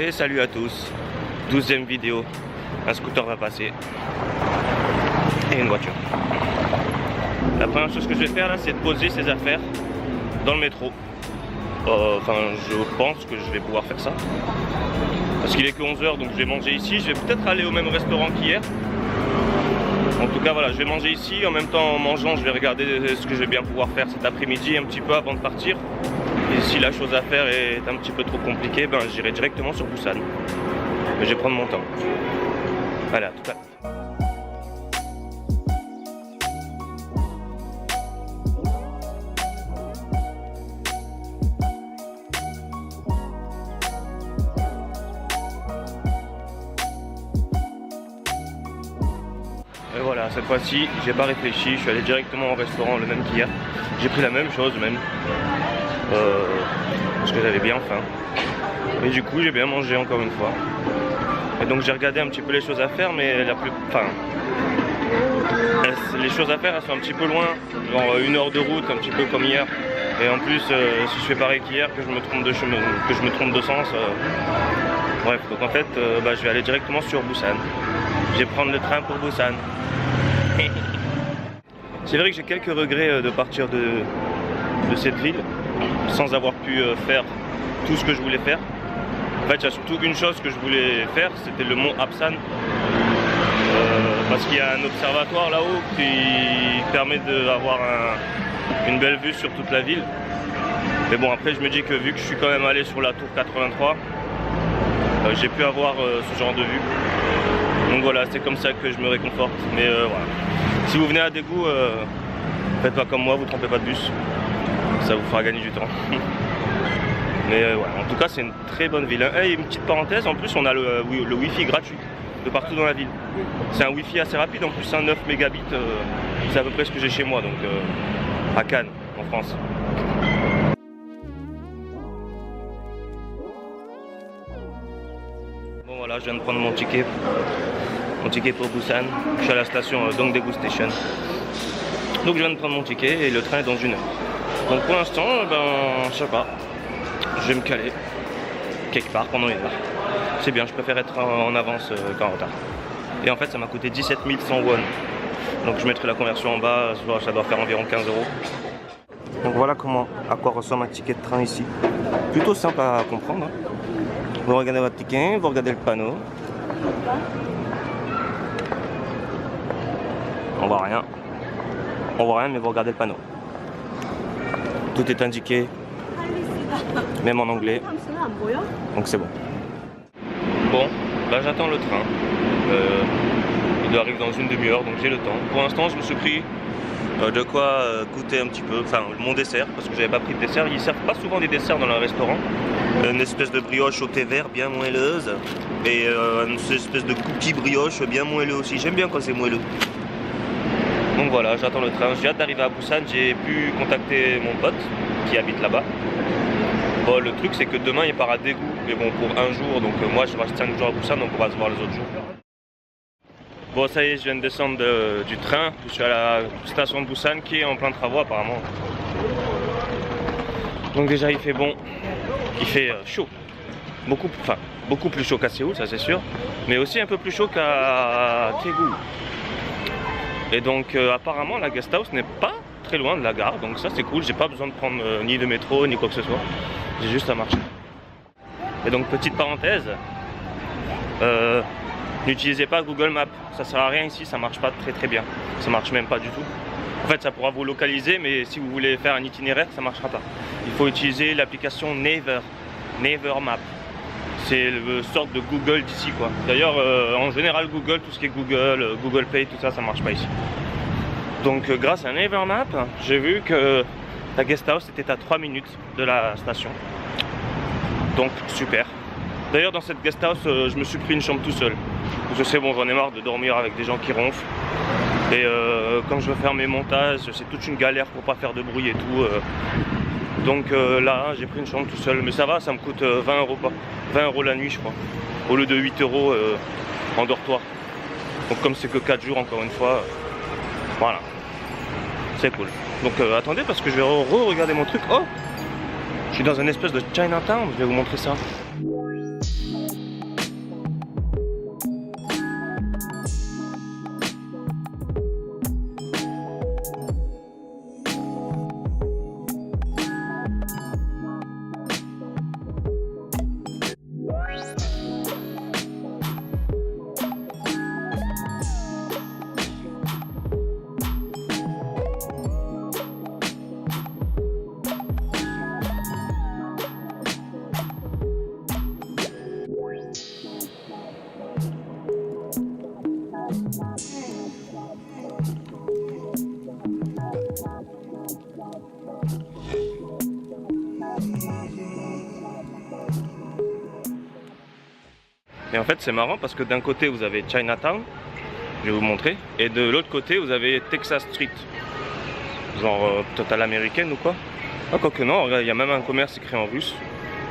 Et salut à tous, 12e vidéo, un scooter va passer et une voiture. La première chose que je vais faire là, c'est de poser ses affaires dans le métro. Enfin, je pense que je vais pouvoir faire ça. Parce qu'il est que 11 h, donc je vais manger ici. Je vais peut-être aller au même restaurant qu'hier. En tout cas, voilà, je vais manger ici. En même temps, en mangeant, je vais regarder ce que je vais bien pouvoir faire cet après-midi, un petit peu avant de partir. Et si la chose à faire est un petit peu trop compliquée, ben j'irai directement sur Busan. Mais je vais prendre mon temps. Allez, à tout à l'heure. Et voilà, cette fois-ci, j'ai pas réfléchi, je suis allé directement au restaurant, le même qu'hier. J'ai pris la même chose même. Parce que j'avais bien faim. Et du coup, j'ai bien mangé encore une fois. Et donc j'ai regardé un petit peu les choses à faire, mais les choses à faire, elles sont un petit peu loin, genre 1 heure de route, un petit peu comme hier. Et en plus, si je fais pareil qu'hier, que je me trompe de chemin, que je me trompe de sens. Bref, donc en fait, je vais aller directement sur Busan. Je vais prendre le train pour Busan. C'est vrai que j'ai quelques regrets de partir de cette ville sans avoir pu faire tout ce que je voulais faire. En fait, il y a surtout une chose que je voulais faire, c'était le mont Apsan. Parce qu'il y a un observatoire là-haut qui permet d'avoir une belle vue sur toute la ville. Mais bon, après je me dis que vu que je suis quand même allé sur la tour 83, j'ai pu avoir ce genre de vue. Donc voilà, c'est comme ça que je me réconforte. Mais voilà. Si vous venez à Daegu, faites pas comme moi, vous ne trompez pas de bus. Ça vous fera gagner du temps. Mais ouais, en tout cas, c'est une très bonne ville. Et une petite parenthèse, en plus, on a le Wi-Fi gratuit de partout dans la ville. C'est un Wi-Fi assez rapide, en plus, un 9 mégabits. C'est à peu près ce que j'ai chez moi, donc à Cannes, en France. Bon voilà, je viens de prendre mon ticket pour Busan. Je suis à la station Dongdaegu Station. Donc je viens de prendre mon ticket et le train est dans 1 heure. Donc pour l'instant, je sais pas, je vais me caler quelque part pendant 1 heure. C'est bien, je préfère être en avance qu'en retard. Et en fait ça m'a coûté 17 100 won. Donc je mettrai la conversion en bas, ça doit faire environ 15 €. Donc voilà à quoi ressemble un ticket de train ici. Plutôt simple à comprendre. Hein. Vous regardez votre ticket, vous regardez le panneau. On voit rien. On voit rien, mais vous regardez le panneau. Tout est indiqué, même en anglais. Donc c'est bon. Bon, là j'attends le train. Il arrive dans 1 demi-heure, donc j'ai le temps. Pour l'instant, je me suis pris de quoi goûter un petit peu, enfin mon dessert, parce que j'avais pas pris de dessert. Ils servent pas souvent des desserts dans le restaurant. Une espèce de brioche au thé vert bien moelleuse et une espèce de cookie brioche bien moelleux aussi. J'aime bien quand c'est moelleux. Donc voilà, j'attends le train. J'ai hâte d'arriver à Busan. J'ai pu contacter mon pote qui habite là-bas. Bon, le truc c'est que demain il part à Daegu, mais bon pour 1 jour, donc moi je reste 5 jours à Busan, donc on va se voir les autres jours. Bon ça y est, je viens de descendre du train. Je suis à la station de Busan qui est en plein travaux apparemment. Donc déjà il fait bon, il fait chaud. Beaucoup plus chaud qu'à Séoul, ça c'est sûr, mais aussi un peu plus chaud qu'à Daegu. Et donc apparemment la guest house n'est pas très loin de la gare, donc ça c'est cool, j'ai pas besoin de prendre ni de métro ni quoi que ce soit, j'ai juste à marcher. Et donc petite parenthèse, n'utilisez pas Google Maps, ça sert à rien ici, ça marche pas très bien, ça marche même pas du tout. En fait ça pourra vous localiser, mais si vous voulez faire un itinéraire ça marchera pas. Il faut utiliser l'application Naver Map. C'est une sorte de Google d'ici quoi. D'ailleurs en général Google, tout ce qui est Google Pay, tout ça, ça marche pas ici. Donc grâce à Naver Map, j'ai vu que la guest house était à 3 minutes de la station. Donc super. D'ailleurs dans cette guest house, je me suis pris une chambre tout seul. Je sais bon, j'en ai marre de dormir avec des gens qui ronflent. Et quand je veux faire mes montages, c'est toute une galère pour pas faire de bruit et tout. Donc là, j'ai pris une chambre tout seul, mais ça va, ça me coûte 20 € pas. 20 € la nuit, je crois, au lieu de 8 € en dortoir. Donc comme c'est que 4 jours, encore une fois, voilà, c'est cool. Donc attendez, parce que je vais re-regarder mon truc. Oh, je suis dans une espèce de Chinatown, je vais vous montrer ça. Et en fait c'est marrant parce que d'un côté vous avez Chinatown, je vais vous montrer, et de l'autre côté vous avez Texas Street, genre totale américaine ou quoi. Ah quoique non, regarde, il y a même un commerce écrit en russe,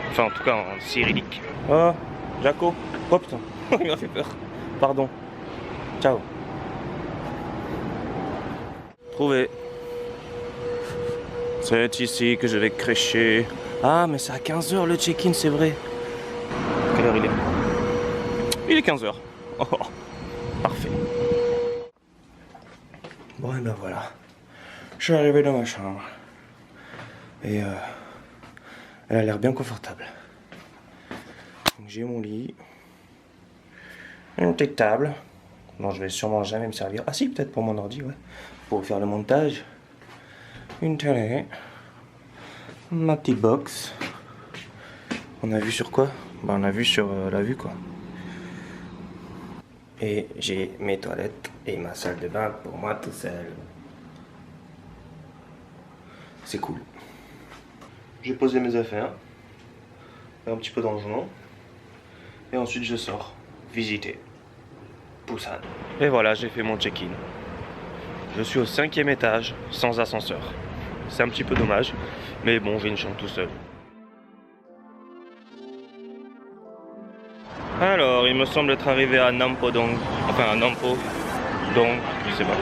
enfin en tout cas en cyrillique. Oh, Jaco, oh putain, il m'a fait peur, pardon, ciao. Trouvé. C'est ici que je vais crècher. Ah mais c'est à 15 h le check-in, c'est vrai. Quelle heure il est? Il est 15 h. Oh, parfait. Bon et ben voilà. Je suis arrivé dans ma chambre. Et elle a l'air bien confortable. J'ai mon lit. Une petite table. Dont je vais sûrement jamais me servir. Ah si, peut-être pour mon ordi, ouais. Pour faire le montage. Une télé. Ma petite box. On a vu sur quoi? Bah, on a vu sur la vue quoi. Et j'ai mes toilettes et ma salle de bain pour moi tout seul. C'est cool. J'ai posé mes affaires. Un petit peu dans le journal. Et ensuite je sors visiter Busan. Et voilà, j'ai fait mon check-in. Je suis au 5e étage sans ascenseur. C'est un petit peu dommage, mais bon, j'ai une chambre tout seul. Alors, il me semble être arrivé à Nampodong, enfin à Nampo, donc je sais pas.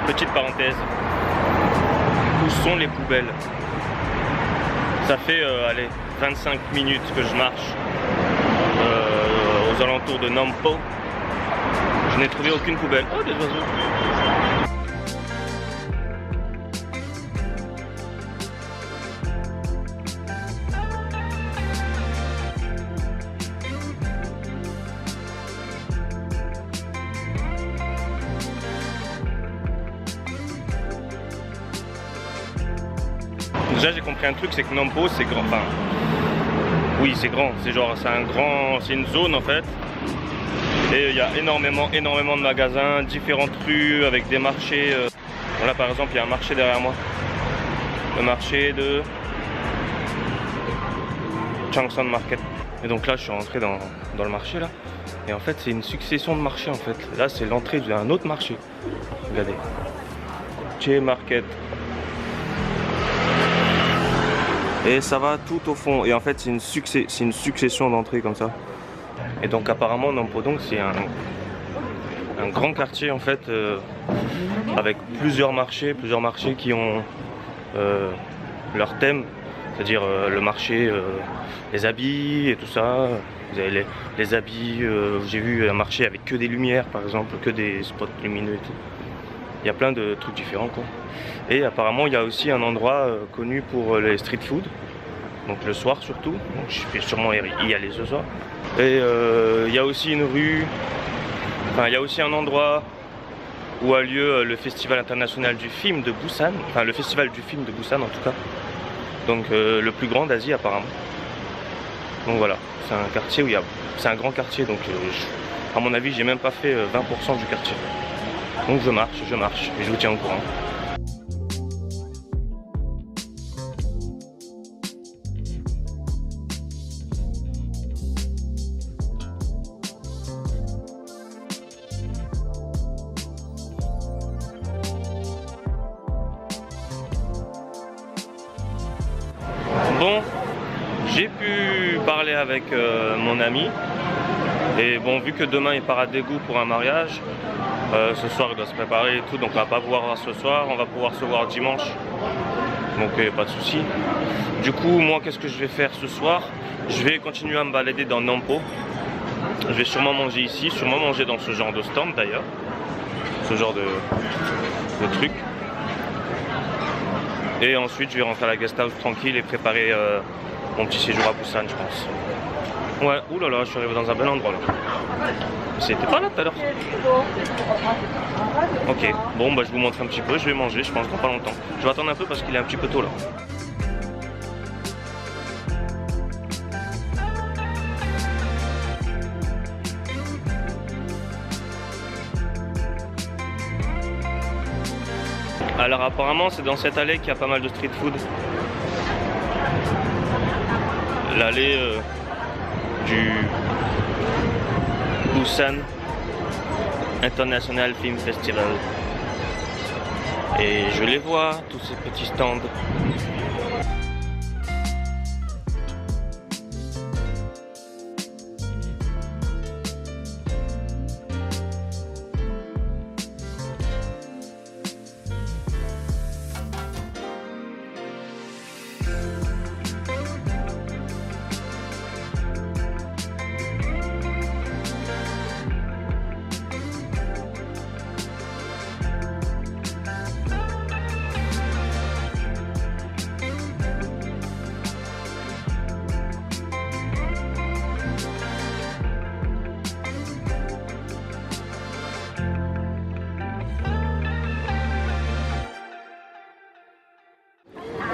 Petite parenthèse, où sont les poubelles? Ça fait allez, 25 minutes que je marche aux alentours de Nampo. Je n'ai trouvé aucune poubelle. Oh, des oiseaux! Déjà j'ai compris un truc, c'est que Nampo c'est grand, enfin oui c'est grand, c'est genre c'est une zone en fait, et il y a énormément de magasins, différentes rues avec des marchés. Voilà par exemple il y a un marché derrière moi, le marché de Changsan Market, et donc là je suis rentré dans le marché là, et en fait c'est une succession de marchés en fait, là c'est l'entrée d'un autre marché, regardez, Che Market. Et ça va tout au fond, et en fait c'est une succession d'entrées comme ça. Et donc apparemment Nampodong c'est un grand quartier en fait, avec plusieurs marchés qui ont leur thème, c'est-à-dire le marché les habits et tout ça. Vous avez les habits, j'ai vu un marché avec que des lumières par exemple, que des spots lumineux et tout. Il y a plein de trucs différents quoi. Et apparemment il y a aussi un endroit connu pour les street food, donc le soir surtout, donc je vais sûrement y aller ce soir. Et il y a aussi une rue, enfin il y a aussi un endroit où a lieu le festival international du film de Busan, enfin le festival du film de Busan en tout cas, donc le plus grand d'Asie apparemment. Donc voilà, c'est un quartier où c'est un grand quartier, donc à mon avis j'ai même pas fait 20% du quartier. Donc je marche et je vous tiens au courant. Bon, j'ai pu parler avec mon ami, et bon, vu que demain il part à Daegu pour un mariage, ce soir il doit se préparer et tout, donc on va pas pouvoir voir ce soir, on va pouvoir se voir dimanche, donc pas de souci. Du coup moi qu'est-ce que je vais faire ce soir? Je vais continuer à me balader dans Nampo, je vais sûrement manger ici, sûrement manger dans ce genre de stand d'ailleurs, ce genre de truc. Et ensuite je vais rentrer à la guest house tranquille et préparer mon petit séjour à Busan je pense. Ouais, oulala, je suis arrivé dans un bel endroit là. C'était pas là tout à l'heure. Ok, bon bah je vous montre un petit peu, je vais manger, je pense dans pas longtemps. Je vais attendre un peu parce qu'il est un petit peu tôt là. Alors apparemment c'est dans cette allée qu'il y a pas mal de street food. L'allée du Busan International Film Festival. Et je les vois, tous ces petits stands.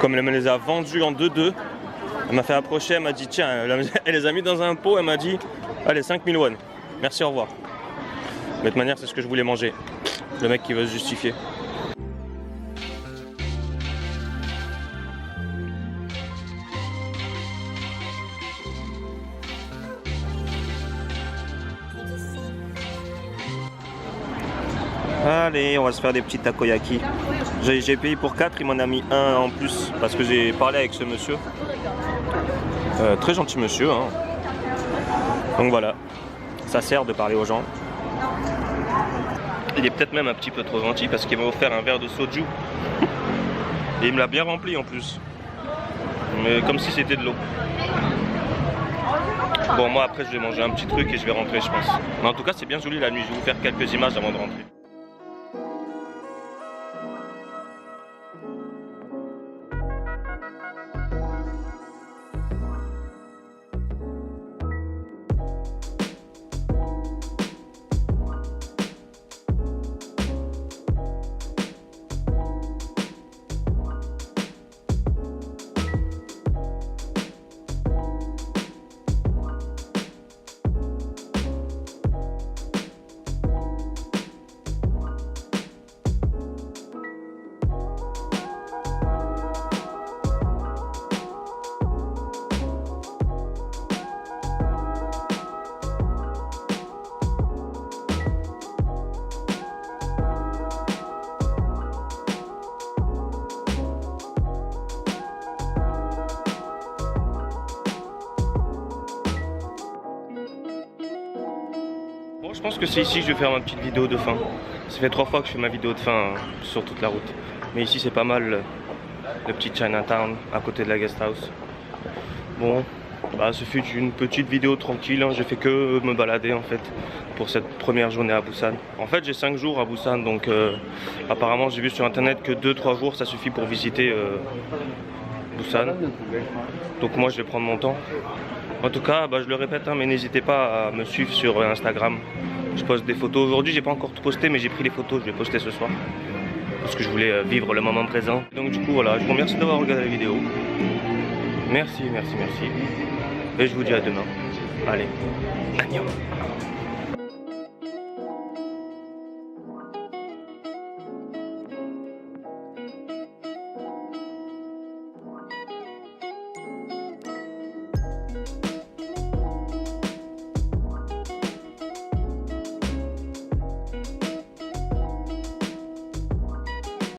Comme elle me les a vendus en 2-2, elle m'a fait approcher, elle m'a dit tiens, elle les a mis dans un pot, elle m'a dit allez 5000 won, merci au revoir. De toute manière c'est ce que je voulais manger, le mec qui veut se justifier. Allez, on va se faire des petits takoyaki. J'ai payé pour 4, il m'en a mis un en plus parce que j'ai parlé avec ce monsieur. Très gentil monsieur. Hein. Donc voilà, ça sert de parler aux gens. Il est peut-être même un petit peu trop gentil parce qu'il m'a offert un verre de soju. Et il me l'a bien rempli en plus. Mais comme si c'était de l'eau. Bon, moi après je vais manger un petit truc et je vais rentrer, je pense. Mais en tout cas, c'est bien joli la nuit. Je vais vous faire quelques images avant de rentrer. Je pense que c'est ici que je vais faire ma petite vidéo de fin. Ça fait 3 fois que je fais ma vidéo de fin sur toute la route. Mais ici c'est pas mal le petit Chinatown à côté de la guest house. Bon, bah ce fut une petite vidéo tranquille, hein. J'ai fait que me balader en fait pour cette première journée à Busan. En fait j'ai 5 jours à Busan donc apparemment j'ai vu sur internet que 2-3 jours ça suffit pour visiter Busan. Donc moi je vais prendre mon temps. En tout cas, bah, je le répète, hein, mais n'hésitez pas à me suivre sur Instagram. Je poste des photos aujourd'hui, j'ai pas encore tout posté, mais j'ai pris les photos, je vais poster ce soir. Parce que je voulais vivre le moment présent. Donc du coup, voilà, je vous remercie d'avoir regardé la vidéo. Merci, merci, merci. Et je vous dis à demain. Allez, annyeong.